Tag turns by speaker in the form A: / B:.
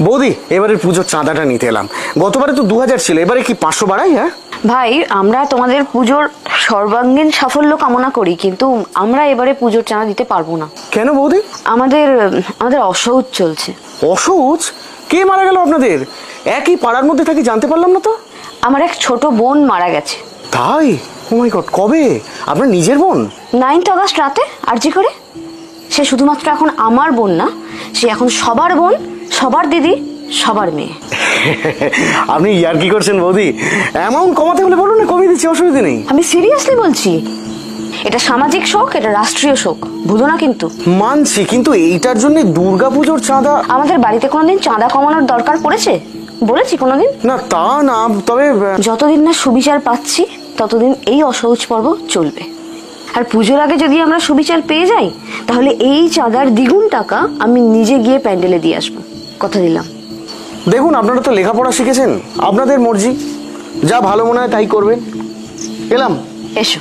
A: বৌদি, এবারে পুজোর চাঁদাটা নিতে এলাম। গতবারে তো 2000 ছিল, এবারে কি 500 বাড়াই? হ্যাঁ
B: ভাই, আমরা তোমাদের পুজোর সর্বাঙ্গীন সাফল্য কামনা করি, কিন্তু আমরা এবারে পুজোর চাঁদা দিতে পারবো না।
A: কেন বৌদি?
B: আমাদের আমাদের অসহ্য চলছে।
A: অসহজ? কে মারা গেল আপনাদের? একই পাড়ার মধ্যে থাকি, জানতে পারলাম না তো।
B: আমার এক ছোট বোন মারা গেছে।
A: তাই? ও মাই গড, কবে? আপনার নিজের বোন?
B: 9th অগস্ট রাতে আরজি করে। সে শুধুমাত্র এখন আমার বোন না, সে এখন সবার বোন, সবার দিদি, সবার মেয়ে।
A: আপনি ইয়ার কি করছেন বৌদি? অ্যামাউন্ট কমাতে হলে বলুন না, কমিয়ে দিচ্ছি, অসুবিধা নেই।
B: আমি সিরিয়াসলি বলছি, এটা সামাজিক শোক, এটা রাষ্ট্রীয় শোক, ভুলো না কিন্তু।
A: মানছি, কিন্তু এইটার জন্য দুর্গাপুজোর চাঁদা?
B: আমাদের বাড়িতে কোনোদিন চাঁদা কমানোর দরকার পড়েছে বলেছি কোনোদিন?
A: না তা না, তবে
B: যতদিন না সুবিচার পাচ্ছি ততদিন এই অসহজ পর্ব চলবে। আর পুজোর আগে যদি আমরা সুবিচার পেয়ে যাই, তাহলে এই চাঁদার দ্বিগুণ টাকা আমি নিজে গিয়ে প্যান্ডেলে দিয়ে আসবো, কথা দিলাম।
A: দেখুন, আপনারা তো লেখাপড়া শিখেছেন, আপনাদের মর্জি, যা ভালো মনে হয় তাই করবেন। এলাম।
B: এসো।